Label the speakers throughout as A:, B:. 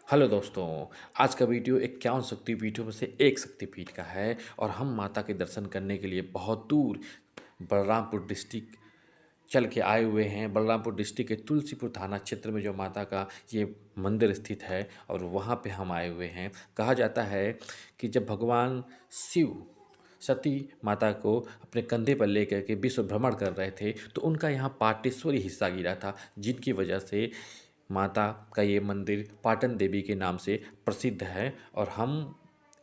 A: Hello दोस्तों। आज का वीडियो 51 शक्तिपीठों में से एक शक्तिपीठ का है और हम माता के दर्शन करने के लिए बहुत दूर बलरामपुर डिस्ट्रिक्ट चल के आए हुए हैं। बलरामपुर डिस्ट्रिक्ट के तुलसीपुर थाना क्षेत्र में जो माता का ये मंदिर स्थित है और वहाँ पे हम आए हुए हैं। कहा जाता है कि जब भगवान शिव सती माता को अपने कंधे पर लेकर के विश्व भ्रमण कर रहे थे तो उनका यहाँ पाटेश्वरी हिस्सा गिरा था, जिनकी वजह से माता का ये मंदिर पाटन देवी के नाम से प्रसिद्ध है और हम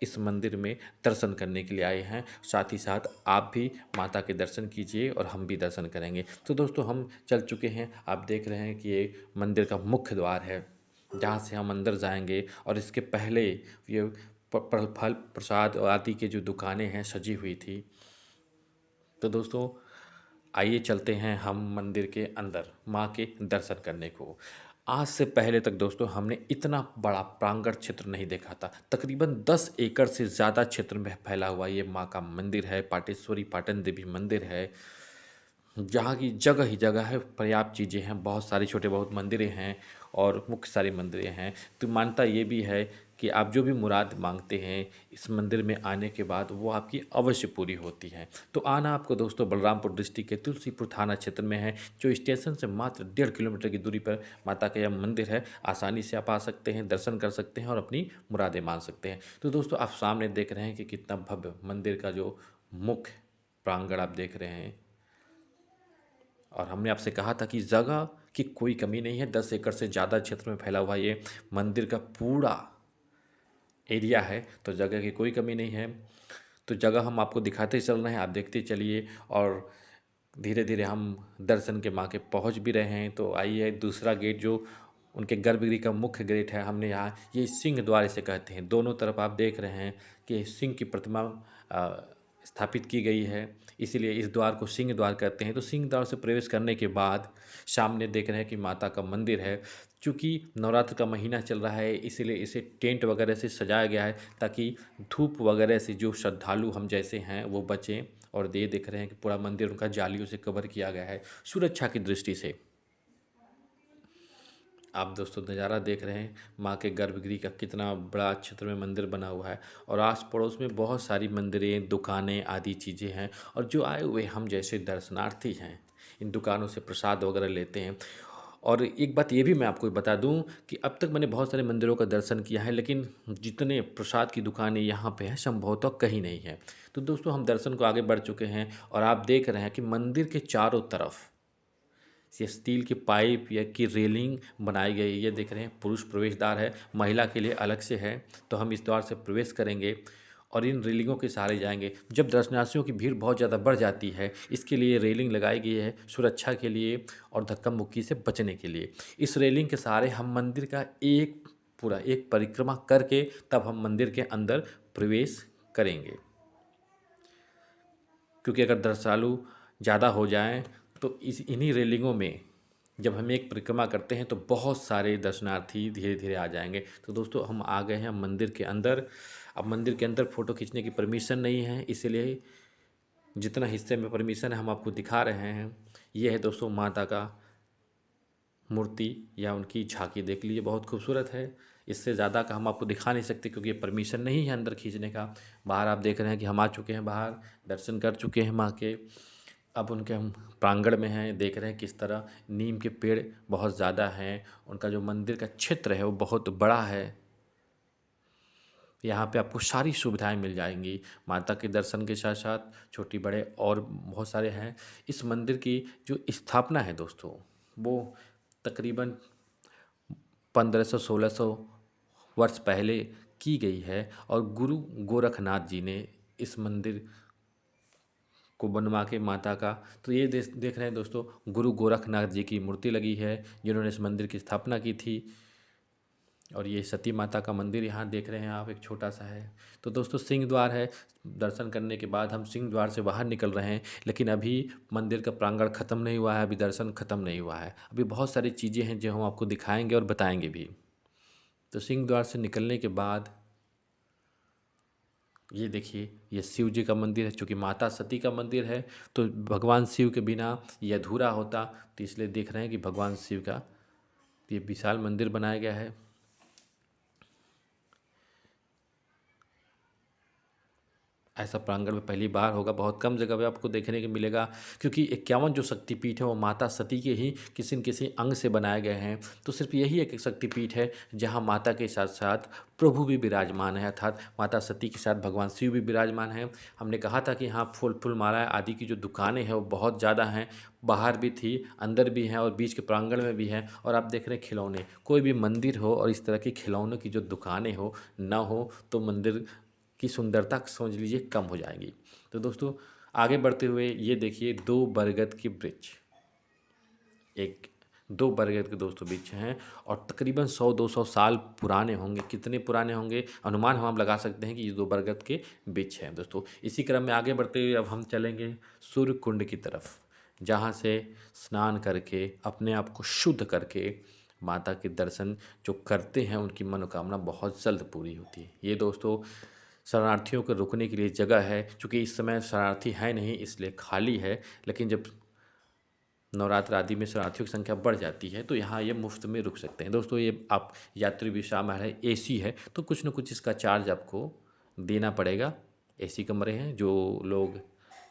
A: इस मंदिर में दर्शन करने के लिए आए हैं। साथ ही साथ आप भी माता के दर्शन कीजिए और हम भी दर्शन करेंगे। तो दोस्तों हम चल चुके हैं, आप देख रहे हैं कि ये मंदिर का मुख्य द्वार है जहाँ से हम अंदर जाएंगे और इसके पहले ये फल प्रसाद आदि के जो दुकानें हैं सजी हुई थी। तो दोस्तों आइए चलते हैं हम मंदिर के अंदर माँ के दर्शन करने को। आज से पहले तक दोस्तों हमने इतना बड़ा प्रांगण क्षेत्र नहीं देखा था। तकरीबन 10 एकड़ से ज़्यादा क्षेत्र में फैला हुआ ये माँ का मंदिर है। पाटेश्वरी पाटन देवी मंदिर है जहाँ की जगह ही जगह है, पर्याप्त चीज़ें हैं, बहुत सारी छोटे बहुत मंदिरें हैं और मुख्य सारी मंदिरें हैं। तो मान्यता ये भी है कि आप जो भी मुराद मांगते हैं इस मंदिर में आने के बाद वो आपकी अवश्य पूरी होती है। तो आना आपको दोस्तों बलरामपुर डिस्ट्रिक्ट के तुलसीपुर थाना क्षेत्र में है, जो स्टेशन से मात्र 1.5 किलोमीटर की दूरी पर माता का यह मंदिर है। आसानी से आप आ सकते हैं, दर्शन कर सकते हैं और अपनी मुरादें मान सकते हैं। तो दोस्तों आप सामने देख रहे हैं कि कितना भव्य मंदिर का जो मुख्य प्रांगण आप देख रहे हैं। और हमने आपसे कहा था कि जगह की कोई कमी नहीं है। 10 एकड़ से ज़्यादा क्षेत्र में फैला हुआ ये मंदिर का पूरा एरिया है, तो जगह की कोई कमी नहीं है। तो जगह हम आपको दिखाते चल रहे हैं, आप देखते चलिए और धीरे धीरे हम दर्शन के माँ के पहुँच भी रहे हैं। तो आइए दूसरा गेट जो उनके गर्भगृह का मुख्य गेट है, हमने यहाँ ये सिंह द्वार इसे कहते हैं। दोनों तरफ आप देख रहे हैं कि सिंह की प्रतिमा स्थापित की गई है, इसीलिए इस द्वार को सिंह द्वार कहते हैं। तो सिंह द्वार से प्रवेश करने के बाद सामने देख रहे हैं कि माता का मंदिर है। चूँकि नवरात्र का महीना चल रहा है इसीलिए इसे टेंट वगैरह से सजाया गया है ताकि धूप वगैरह से जो श्रद्धालु हम जैसे हैं वो बचें। और ये देख रहे हैं कि पूरा मंदिर उनका जालियों से कवर किया गया है सुरक्षा की दृष्टि से। आप दोस्तों नज़ारा देख रहे हैं माँ के गर्भगृह का, कितना बड़ा क्षेत्र में मंदिर बना हुआ है और आस पड़ोस में बहुत सारी मंदिरें दुकानें आदि चीज़ें हैं। और जो आए हुए हम जैसे दर्शनार्थी हैं इन दुकानों से प्रसाद वगैरह लेते हैं। और एक बात ये भी मैं आपको बता दूं कि अब तक मैंने बहुत सारे मंदिरों का दर्शन किया है, लेकिन जितने प्रसाद की दुकानें यहाँ पे हैं संभवतः कहीं नहीं है। तो दोस्तों हम दर्शन को आगे बढ़ चुके हैं और आप देख रहे हैं कि मंदिर के चारों तरफ ये स्टील की पाइप या की रेलिंग बनाई गई है। ये देख रहे हैं पुरुष प्रवेश द्वार है, महिला के लिए अलग से है। तो हम इस द्वार से प्रवेश करेंगे और इन रेलिंगों के सहारे जाएंगे। जब दर्शनार्थियों की भीड़ बहुत ज़्यादा बढ़ जाती है इसके लिए रेलिंग लगाई गई है, सुरक्षा के लिए और धक्का मुक्की से बचने के लिए। इस रेलिंग के सहारे हम मंदिर का पूरा एक परिक्रमा करके तब हम मंदिर के अंदर प्रवेश करेंगे, क्योंकि अगर दर्शनालु ज़्यादा हो जाएं तो इस इन्हीं रेलिंगों में जब हम एक परिक्रमा करते हैं तो बहुत सारे दर्शनार्थी धीरे धीरे आ जाएंगे। तो दोस्तों हम आ गए हैं मंदिर के अंदर। अब मंदिर के अंदर फ़ोटो खींचने की परमिशन नहीं है, इसीलिए जितना हिस्से में परमिशन है हम आपको दिखा रहे हैं। ये है दोस्तों माता का मूर्ति या उनकी झांकी, देख लीजिए बहुत खूबसूरत है। इससे ज़्यादा का हम आपको दिखा नहीं सकते क्योंकि ये परमिशन नहीं है अंदर खींचने का। बाहर आप देख रहे हैं कि हम आ चुके हैं, बाहर दर्शन कर चुके हैं माँ के। अब उनके हम प्रांगण में हैं, देख रहे हैं किस तरह नीम के पेड़ बहुत ज़्यादा हैं। उनका जो मंदिर का क्षेत्र है वो बहुत बड़ा है। यहाँ पे आपको सारी सुविधाएं मिल जाएंगी। माता के दर्शन के साथ साथ छोटी बड़े और बहुत सारे हैं। इस मंदिर की जो स्थापना है दोस्तों वो तकरीबन 1500-1600 वर्ष पहले की गई है और गुरु गोरखनाथ जी ने इस मंदिर को बनवा के माता का, तो ये देख रहे हैं दोस्तों गुरु गोरखनाथ जी की मूर्ति लगी है जिन्होंने इस मंदिर की स्थापना की थी। और ये सती माता का मंदिर यहाँ देख रहे हैं आप, एक छोटा सा है। तो दोस्तों सिंह द्वार है, दर्शन करने के बाद हम सिंह द्वार से बाहर निकल रहे हैं। लेकिन अभी मंदिर का प्रांगण ख़त्म नहीं हुआ है, अभी दर्शन ख़त्म नहीं हुआ है। अभी बहुत सारी चीज़ें हैं जो हम आपको दिखाएंगे और बताएंगे भी। तो सिंह द्वार से निकलने के बाद ये देखिए ये शिव जी का मंदिर है। चूँकि माता सती का मंदिर है तो भगवान शिव के बिना ये अधूरा होता, तो इसलिए देख रहे हैं कि भगवान शिव का ये विशाल मंदिर बनाया गया है। ऐसा प्रांगण में पहली बार होगा, बहुत कम जगह पे आपको देखने को मिलेगा, क्योंकि 51 जो शक्तिपीठ है वो माता सती के ही किसी न किसी अंग से बनाए गए हैं। तो सिर्फ यही एक शक्तिपीठ है जहाँ माता के साथ साथ प्रभु भी विराजमान है, अर्थात माता सती के साथ भगवान शिव भी विराजमान हैं। हमने कहा था कि यहाँ फूल फूल माला आदि की जो दुकानें हैं वो बहुत ज़्यादा हैं, बाहर भी थी, अंदर भी हैं और बीच के प्रांगण में भी हैं। और आप देख रहे हैं खिलौने, कोई भी मंदिर हो और इस तरह की खिलौनों की जो दुकानें हो ना हो तो मंदिर की सुंदरता समझ लीजिए कम हो जाएगी। तो दोस्तों आगे बढ़ते हुए ये देखिए 2 बरगद के वृक्ष, एक 2 बरगद के दोस्तों वृक्ष हैं और तकरीबन 100-200 साल पुराने होंगे। कितने पुराने होंगे अनुमान हम लगा सकते हैं कि ये 2 बरगद के वृक्ष हैं दोस्तों। इसी क्रम में आगे बढ़ते हुए अब हम चलेंगे सूर्य कुंड की तरफ, जहाँ से स्नान करके अपने आप को शुद्ध करके माता के दर्शन जो करते हैं उनकी मनोकामना बहुत जल्द पूरी होती है। ये दोस्तों शरणार्थियों को रुकने के लिए जगह है, चूँकि इस समय शरणार्थी है नहीं इसलिए खाली है, लेकिन जब नवरात्र आदि में शरणार्थियों की संख्या बढ़ जाती है तो यहाँ ये मुफ्त में रुक सकते हैं। दोस्तों ये आप यात्री विश्राम है, एसी है, तो कुछ न कुछ इसका चार्ज आपको देना पड़ेगा। एसी कमरे हैं, जो लोग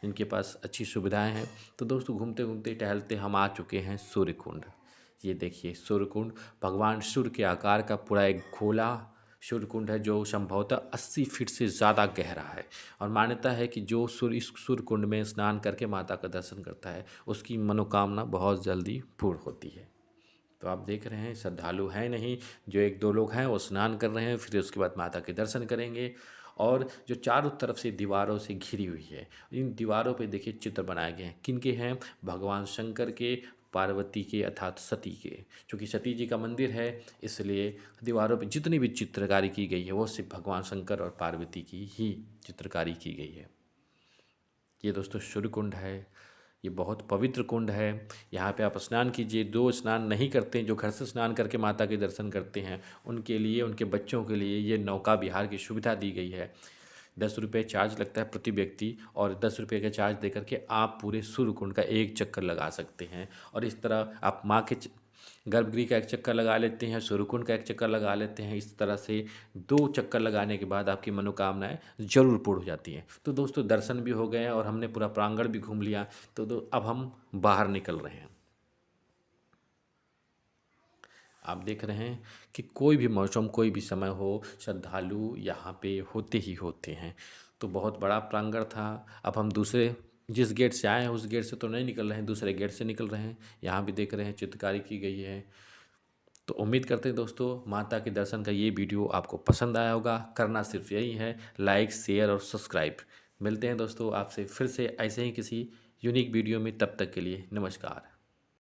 A: जिनके पास अच्छी सुविधाएं हैं। तो दोस्तों घूमते घूमते टहलते हम आ चुके हैं सूर्य कुंड। ये देखिए सूर्य कुंड भगवान सूर्य के आकार का पूरा एक गोला सूर्य कुंड है, जो संभवतः 80 फीट से ज़्यादा गहरा है। और मान्यता है कि जो इस सूर्य कुंड में स्नान करके माता का दर्शन करता है उसकी मनोकामना बहुत जल्दी पूर्ण होती है। तो आप देख रहे हैं श्रद्धालु हैं नहीं, जो 1-2 लोग हैं वो स्नान कर रहे हैं, फिर उसके बाद माता के दर्शन करेंगे। और जो चारों तरफ से दीवारों से घिरी हुई है, इन दीवारों पे देखिए चित्र बनाए गए हैं, किनके हैं? भगवान शंकर के, पार्वती के अर्थात सती के। चूँकि सती जी का मंदिर है इसलिए दीवारों पे जितनी भी चित्रकारी की गई है वो सिर्फ भगवान शंकर और पार्वती की ही चित्रकारी की गई है। ये दोस्तों सूर्य कुंड है, ये बहुत पवित्र कुंड है। यहाँ पे आप स्नान कीजिए। जो स्नान नहीं करते, जो घर से स्नान करके माता के दर्शन करते हैं, उनके लिए, उनके बच्चों के लिए ये नौका विहार की सुविधा दी गई है। 10 रुपये चार्ज लगता है प्रति व्यक्ति और 10 रुपये का चार्ज दे करके आप पूरे सूर्य कुंड का एक चक्कर लगा सकते हैं। और इस तरह आप माँ के गर्भगृह का एक चक्कर लगा लेते हैं, सूर्य कुंड का एक चक्कर लगा लेते हैं। इस तरह से 2 चक्कर लगाने के बाद आपकी मनोकामनाएं जरूर पूर्ण हो जाती हैं। तो दोस्तों दर्शन भी हो गए और हमने पूरा प्रांगण भी घूम लिया। तो अब हम बाहर निकल रहे हैं। आप देख रहे हैं कि कोई भी मौसम, कोई भी समय हो, श्रद्धालु यहाँ पे होते ही होते हैं। तो बहुत बड़ा प्रांगण था। अब हम दूसरे जिस गेट से आए हैं उस गेट से तो नहीं निकल रहे हैं, दूसरे गेट से निकल रहे हैं। यहाँ भी देख रहे हैं चित्रकारी की गई है। तो उम्मीद करते हैं दोस्तों माता के दर्शन का ये वीडियो आपको पसंद आया होगा। करना सिर्फ यही है, लाइक, शेयर और सब्सक्राइब। मिलते हैं दोस्तों आपसे फिर से ऐसे ही किसी यूनिक वीडियो में, तब तक के लिए नमस्कार।